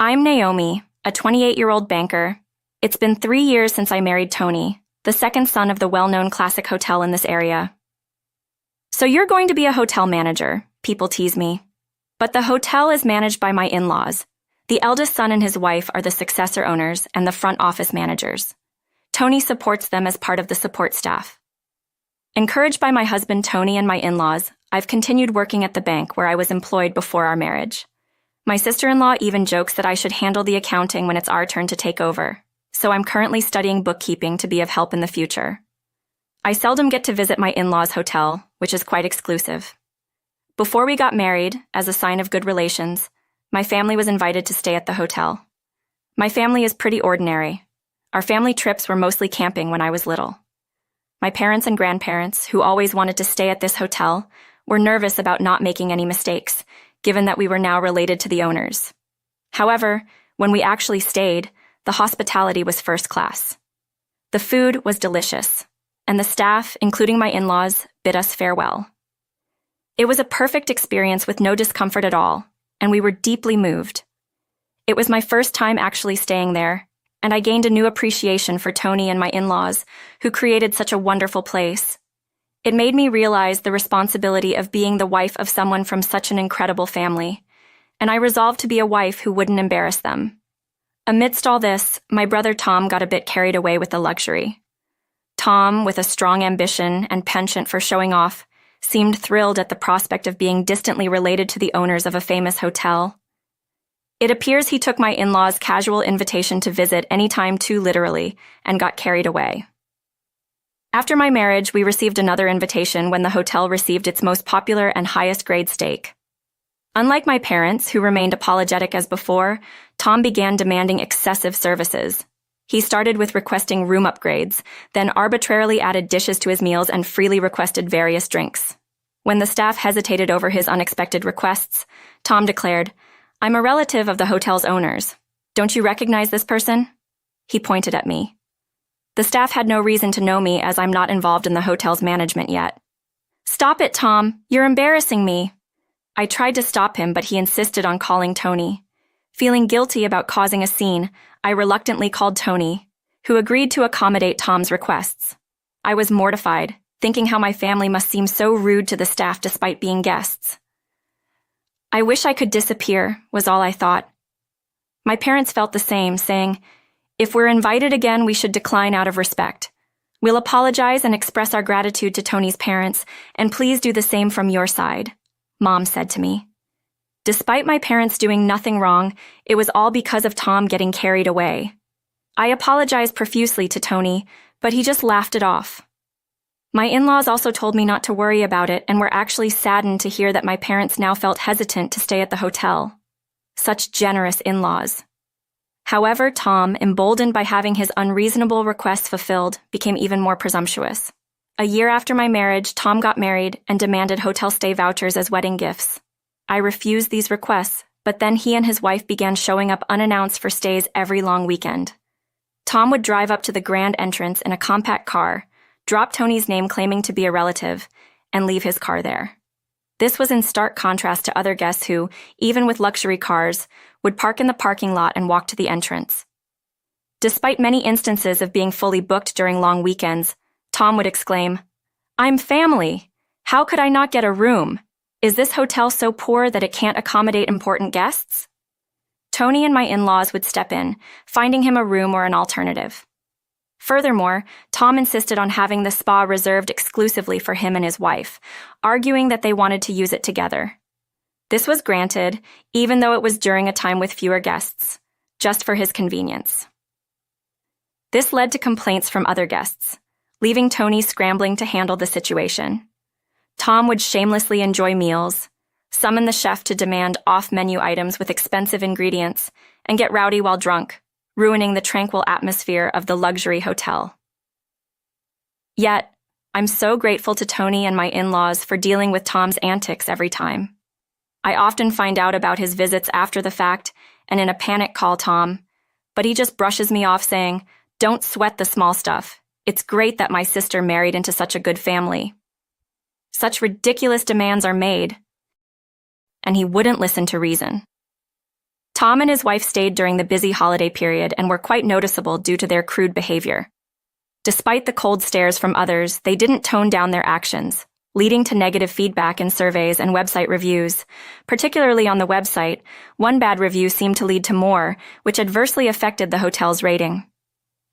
I'm Naomi, a 28-year-old banker. It's been 3 years since I married Tony, the second son of the well-known classic hotel in this area. So you're going to be a hotel manager, people tease me. But the hotel is managed by my in-laws. The eldest son and his wife are the successor owners and the front office managers. Tony supports them as part of the support staff. Encouraged by my husband Tony and my in-laws, I've continued working at the bank where I was employed before our marriage. My sister-in-law even jokes that I should handle the accounting when it's our turn to take over, so I'm currently studying bookkeeping to be of help in the future. I seldom get to visit my in-laws' hotel, which is quite exclusive. Before we got married, as a sign of good relations, my family was invited to stay at the hotel. My family is pretty ordinary. Our family trips were mostly camping when I was little. My parents and grandparents, who always wanted to stay at this hotel, were nervous about not making any mistakes, given that we were now related to the owners. However, when we actually stayed, the hospitality was first class. The food was delicious, and the staff, including my in-laws, bid us farewell. It was a perfect experience with no discomfort at all, and we were deeply moved. It was my first time actually staying there, and I gained a new appreciation for Tony and my in-laws, who created such a wonderful place. It made me realize the responsibility of being the wife of someone from such an incredible family, and I resolved to be a wife who wouldn't embarrass them. Amidst all this, my brother Tom got a bit carried away with the luxury. Tom, with a strong ambition and penchant for showing off, seemed thrilled at the prospect of being distantly related to the owners of a famous hotel. It appears he took my in-laws' casual invitation to visit anytime too literally and got carried away. After my marriage, we received another invitation when the hotel received its most popular and highest-grade steak. Unlike my parents, who remained apologetic as before, Tom began demanding excessive services. He started with requesting room upgrades, then arbitrarily added dishes to his meals and freely requested various drinks. When the staff hesitated over his unexpected requests, Tom declared, "I'm a relative of the hotel's owners. Don't you recognize this person?" He pointed at me. The staff had no reason to know me as I'm not involved in the hotel's management yet. "Stop it, Tom. You're embarrassing me." I tried to stop him, but he insisted on calling Tony. Feeling guilty about causing a scene, I reluctantly called Tony, who agreed to accommodate Tom's requests. I was mortified, thinking how my family must seem so rude to the staff despite being guests. I wish I could disappear, was all I thought. My parents felt the same, saying, "If we're invited again, we should decline out of respect. We'll apologize and express our gratitude to Tony's parents, and please do the same from your side," Mom said to me. Despite my parents doing nothing wrong, it was all because of Tom getting carried away. I apologized profusely to Tony, but he just laughed it off. My in-laws also told me not to worry about it and were actually saddened to hear that my parents now felt hesitant to stay at the hotel. Such generous in-laws. However, Tom, emboldened by having his unreasonable requests fulfilled, became even more presumptuous. A year after my marriage, Tom got married and demanded hotel stay vouchers as wedding gifts. I refused these requests, but then he and his wife began showing up unannounced for stays every long weekend. Tom would drive up to the grand entrance in a compact car, drop Tony's name claiming to be a relative, and leave his car there. This was in stark contrast to other guests who, even with luxury cars, would park in the parking lot and walk to the entrance. Despite many instances of being fully booked during long weekends, Tom would exclaim, "I'm family. How could I not get a room? Is this hotel so poor that it can't accommodate important guests?" Tony and my in-laws would step in, finding him a room or an alternative. Furthermore, Tom insisted on having the spa reserved exclusively for him and his wife, arguing that they wanted to use it together. This was granted, even though it was during a time with fewer guests, just for his convenience. This led to complaints from other guests, leaving Tony scrambling to handle the situation. Tom would shamelessly enjoy meals, summon the chef to demand off-menu items with expensive ingredients, and get rowdy while drunk, ruining the tranquil atmosphere of the luxury hotel. Yet, I'm so grateful to Tony and my in-laws for dealing with Tom's antics every time. I often find out about his visits after the fact and in a panic call Tom, but he just brushes me off saying, "Don't sweat the small stuff. It's great that my sister married into such a good family." Such ridiculous demands are made, and he wouldn't listen to reason. Tom and his wife stayed during the busy holiday period and were quite noticeable due to their crude behavior. Despite the cold stares from others, they didn't tone down their actions, leading to negative feedback in surveys and website reviews. Particularly on the website, one bad review seemed to lead to more, which adversely affected the hotel's rating.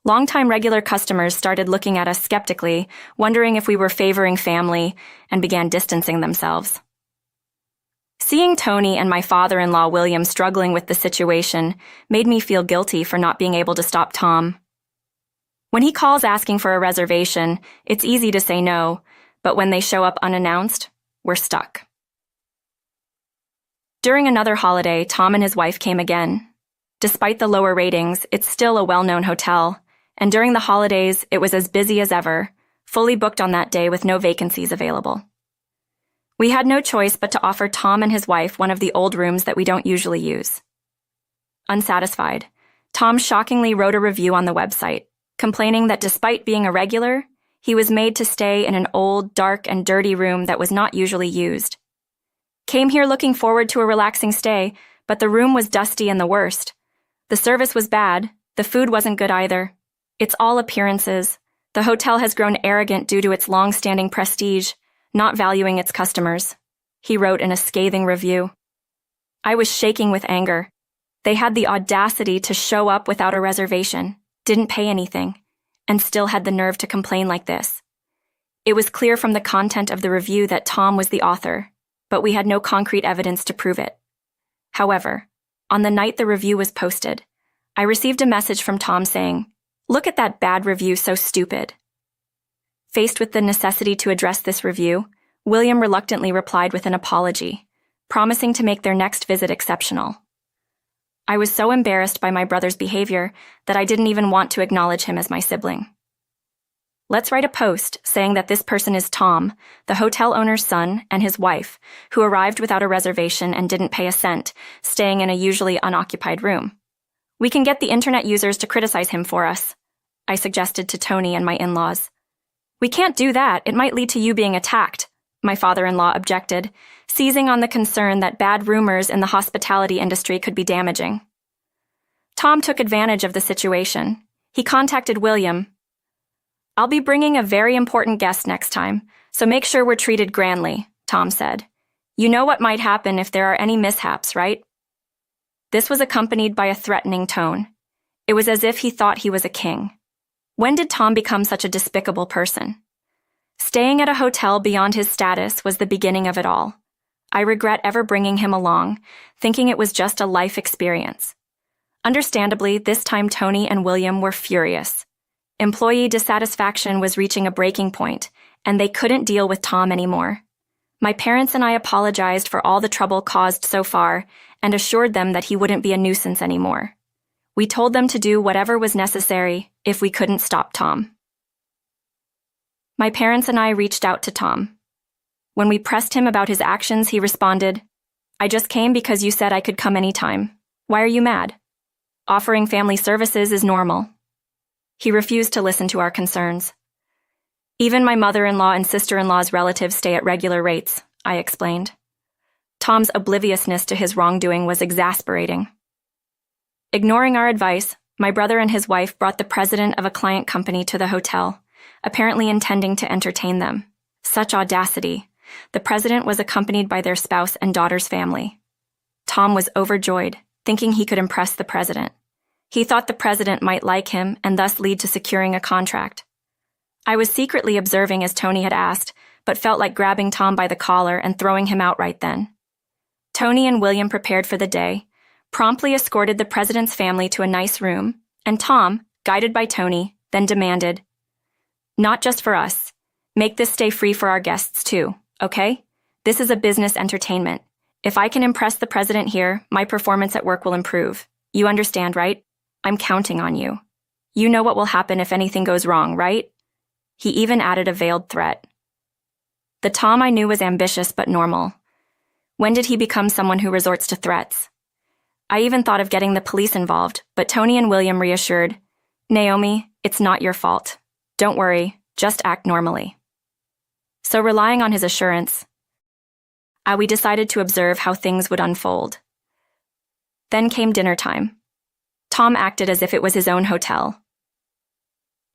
Longtime regular customers started looking at us skeptically, wondering if we were favoring family, and began distancing themselves. Seeing Tony and my father-in-law William struggling with the situation made me feel guilty for not being able to stop Tom. When he calls asking for a reservation, it's easy to say no, but when they show up unannounced, we're stuck. During another holiday, Tom and his wife came again. Despite the lower ratings, it's still a well-known hotel, and during the holidays, it was as busy as ever, fully booked on that day with no vacancies available. We had no choice but to offer Tom and his wife one of the old rooms that we don't usually use. Unsatisfied, Tom shockingly wrote a review on the website, complaining that despite being a regular, he was made to stay in an old, dark, and dirty room that was not usually used. Came here looking forward to a relaxing stay, but the room was dusty and the worst. The service was bad, the food wasn't good either. It's all appearances. The hotel has grown arrogant due to its long-standing prestige, not valuing its customers, he wrote in a scathing review. I was shaking with anger. They had the audacity to show up without a reservation, didn't pay anything, and still had the nerve to complain like this. It was clear from the content of the review that Tom was the author, but we had no concrete evidence to prove it. However, on the night the review was posted, I received a message from Tom saying, "Look at that bad review, so stupid." Faced with the necessity to address this review, William reluctantly replied with an apology, promising to make their next visit exceptional. I was so embarrassed by my brother's behavior that I didn't even want to acknowledge him as my sibling. Let's write a post saying that this person is Tom, the hotel owner's son, and his wife, who arrived without a reservation and didn't pay a cent, staying in a usually unoccupied room. We can get the internet users to criticize him for us, I suggested to Tony and my in-laws. We can't do that, it might lead to you being attacked, my father-in-law objected, seizing on the concern that bad rumors in the hospitality industry could be damaging. Tom took advantage of the situation. He contacted William. "I'll be bringing a very important guest next time, so make sure we're treated grandly," Tom said. "You know what might happen if there are any mishaps, right?" This was accompanied by a threatening tone. It was as if he thought he was a king. When did Tom become such a despicable person? Staying at a hotel beyond his status was the beginning of it all. I regret ever bringing him along, thinking it was just a life experience. Understandably, this time Tony and William were furious. Employee dissatisfaction was reaching a breaking point, and they couldn't deal with Tom anymore. My parents and I apologized for all the trouble caused so far and assured them that he wouldn't be a nuisance anymore. We told them to do whatever was necessary if we couldn't stop Tom. My parents and I reached out to Tom. When we pressed him about his actions, he responded, "I just came because you said I could come anytime. Why are you mad? Offering family services is normal." He refused to listen to our concerns. "Even my mother-in-law and sister-in-law's relatives stay at regular rates," I explained. Tom's obliviousness to his wrongdoing was exasperating. Ignoring our advice, my brother and his wife brought the president of a client company to the hotel, apparently intending to entertain them. Such audacity. The president was accompanied by their spouse and daughter's family. Tom was overjoyed, thinking he could impress the president. He thought the president might like him and thus lead to securing a contract. I was secretly observing as Tony had asked, but felt like grabbing Tom by the collar and throwing him out right then. Tony and William prepared for the day, promptly escorted the president's family to a nice room, and Tom, guided by Tony, then demanded, "Not just for us. Make this stay free for our guests too, okay? This is a business entertainment. If I can impress the president here, my performance at work will improve. You understand, right? I'm counting on you. You know what will happen if anything goes wrong, right?" He even added a veiled threat. The Tom I knew was ambitious but normal. When did he become someone who resorts to threats? I even thought of getting the police involved, but Tony and William reassured, "Naomi, it's not your fault. Don't worry, just act normally." So relying on his assurance, we decided to observe how things would unfold. Then came dinner time. Tom acted as if it was his own hotel.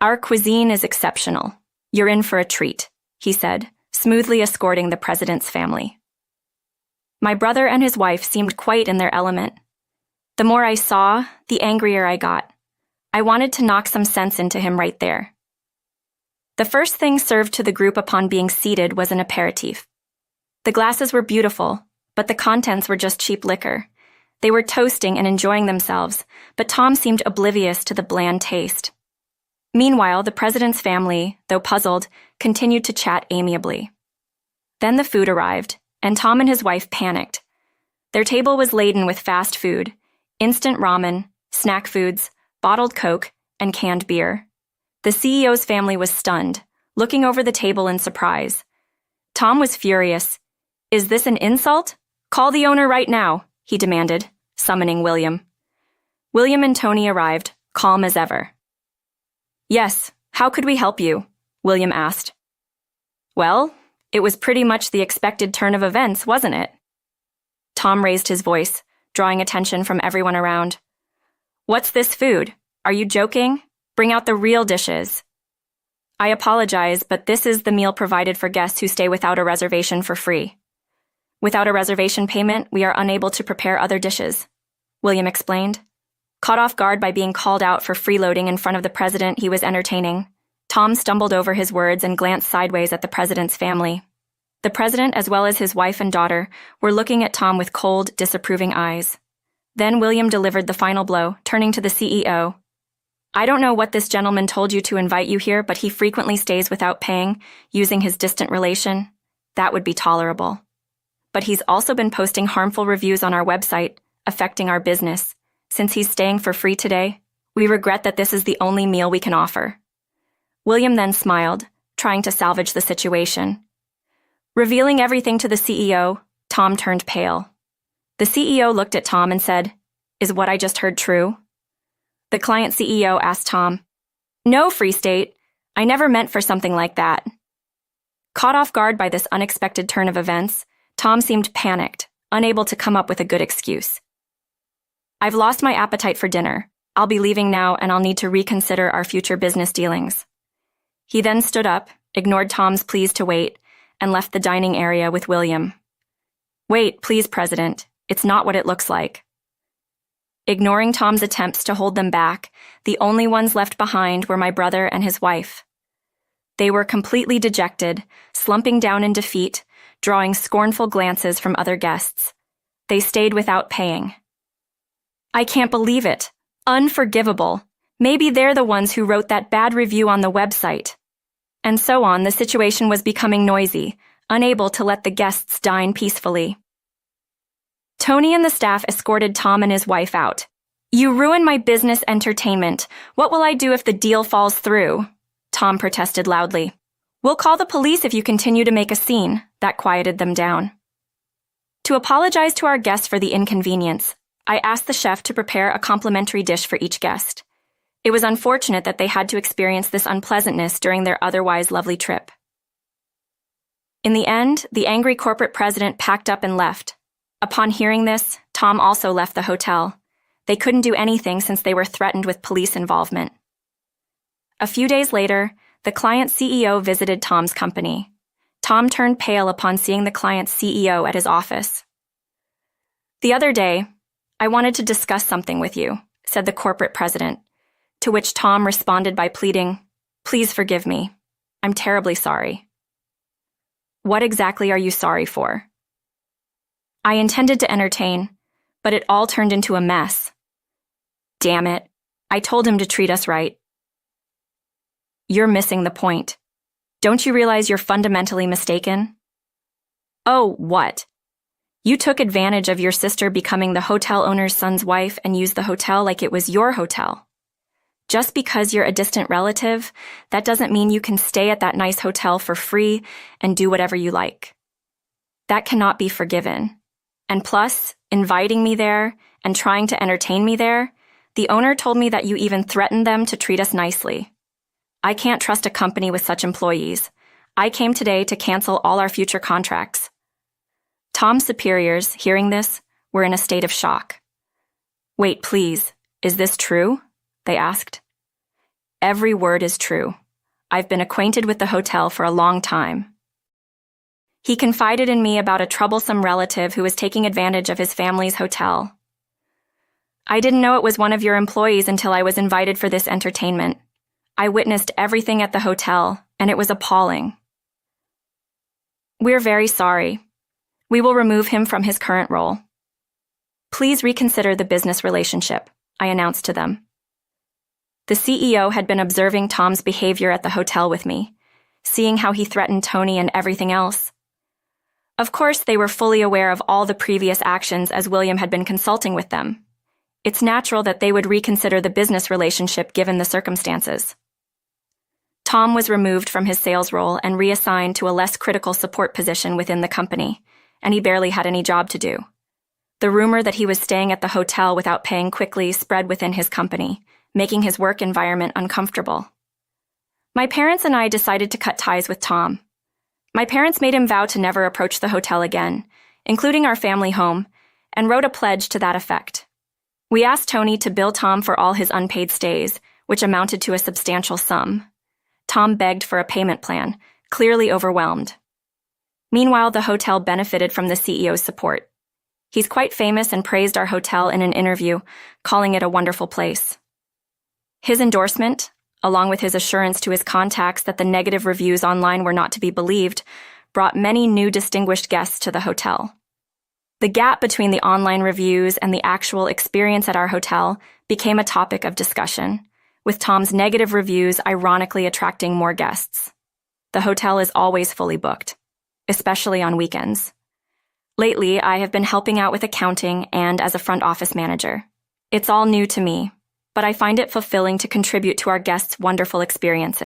"Our cuisine is exceptional. You're in for a treat," he said, smoothly escorting the president's family. My brother and his wife seemed quite in their element. The more I saw, the angrier I got. I wanted to knock some sense into him right there. The first thing served to the group upon being seated was an aperitif. The glasses were beautiful, but the contents were just cheap liquor. They were toasting and enjoying themselves, but Tom seemed oblivious to the bland taste. Meanwhile, the president's family, though puzzled, continued to chat amiably. Then the food arrived, and Tom and his wife panicked. Their table was laden with fast food, instant ramen, snack foods, bottled Coke, and canned beer. The CEO's family was stunned, looking over the table in surprise. Tom was furious. "Is this an insult? Call the owner right now," he demanded, summoning William. William and Tony arrived, calm as ever. "Yes, how could we help you?" William asked. "Well, it was pretty much the expected turn of events, wasn't it?" Tom raised his voice, drawing attention from everyone around. "What's this food? Are you joking? Bring out the real dishes." "I apologize, but this is the meal provided for guests who stay without a reservation for free. Without a reservation payment, we are unable to prepare other dishes," William explained. Caught off guard by being called out for freeloading in front of the president he was entertaining, Tom stumbled over his words and glanced sideways at the president's family. The president, as well as his wife and daughter, were looking at Tom with cold, disapproving eyes. Then William delivered the final blow, turning to the CEO. "I don't know what this gentleman told you to invite you here, but he frequently stays without paying, using his distant relation. That would be tolerable. But he's also been posting harmful reviews on our website, affecting our business. Since he's staying for free today, we regret that this is the only meal we can offer." William then smiled, trying to salvage the situation. Revealing everything to the CEO, Tom turned pale. The CEO looked at Tom and said, "Is what I just heard true?" The client CEO asked Tom, "No, Free State. I never meant for something like that." Caught off guard by this unexpected turn of events, Tom seemed panicked, unable to come up with a good excuse. "I've lost my appetite for dinner. I'll be leaving now and I'll need to reconsider our future business dealings." He then stood up, ignored Tom's pleas to wait, and left the dining area with William. "Wait, please, President. It's not what it looks like." Ignoring Tom's attempts to hold them back, the only ones left behind were my brother and his wife. They were completely dejected, slumping down in defeat, drawing scornful glances from other guests. They stayed without paying. "I can't believe it. Unforgivable. Maybe they're the ones who wrote that bad review on the website." And so on, the situation was becoming noisy, unable to let the guests dine peacefully. Tony and the staff escorted Tom and his wife out. "You ruin my business entertainment. What will I do if the deal falls through?" Tom protested loudly. "We'll call the police if you continue to make a scene." That quieted them down. To apologize to our guests for the inconvenience, I asked the chef to prepare a complimentary dish for each guest. It was unfortunate that they had to experience this unpleasantness during their otherwise lovely trip. In the end, the angry corporate president packed up and left. Upon hearing this, Tom also left the hotel. They couldn't do anything since they were threatened with police involvement. A few days later, the client's CEO visited Tom's company. Tom turned pale upon seeing the client's CEO at his office. "The other day, I wanted to discuss something with you," said the corporate president, to which Tom responded by pleading, "Please forgive me. I'm terribly sorry." "What exactly are you sorry for?" "I intended to entertain, but it all turned into a mess." "Damn it. I told him to treat us right." "You're missing the point. Don't you realize you're fundamentally mistaken?" "Oh, what? You took advantage of your sister becoming the hotel owner's son's wife and used the hotel like it was your hotel. Just because you're a distant relative, that doesn't mean you can stay at that nice hotel for free and do whatever you like. That cannot be forgiven. And plus, inviting me there and trying to entertain me there, the owner told me that you even threatened them to treat us nicely. I can't trust a company with such employees. I came today to cancel all our future contracts." Tom's superiors, hearing this, were in a state of shock. Wait, please, is this true? They asked. Every word is true. I've been acquainted with the hotel for a long time. He confided in me about a troublesome relative who was taking advantage of his family's hotel. I didn't know it was one of your employees until I was invited for this entertainment. I witnessed everything at the hotel, and it was appalling. We're very sorry. We will remove him from his current role. Please reconsider the business relationship, I announced to them. The CEO had been observing Tom's behavior at the hotel with me, seeing how he threatened Tony and everything else. Of course, they were fully aware of all the previous actions as William had been consulting with them. It's natural that they would reconsider the business relationship given the circumstances. Tom was removed from his sales role and reassigned to a less critical support position within the company, and he barely had any job to do. The rumor that he was staying at the hotel without paying quickly spread within his company, making his work environment uncomfortable. My parents and I decided to cut ties with Tom. My parents made him vow to never approach the hotel again, including our family home, and wrote a pledge to that effect. We asked Tony to bill Tom for all his unpaid stays, which amounted to a substantial sum. Tom begged for a payment plan, clearly overwhelmed. Meanwhile, the hotel benefited from the CEO's support. He's quite famous and praised our hotel in an interview, calling it a wonderful place. His endorsement, along with his assurance to his contacts that the negative reviews online were not to be believed, brought many new distinguished guests to the hotel. The gap between the online reviews and the actual experience at our hotel became a topic of discussion, with Tom's negative reviews ironically attracting more guests. The hotel is always fully booked, especially on weekends. Lately, I have been helping out with accounting and as a front office manager. It's all new to me, but I find it fulfilling to contribute to our guests' wonderful experiences.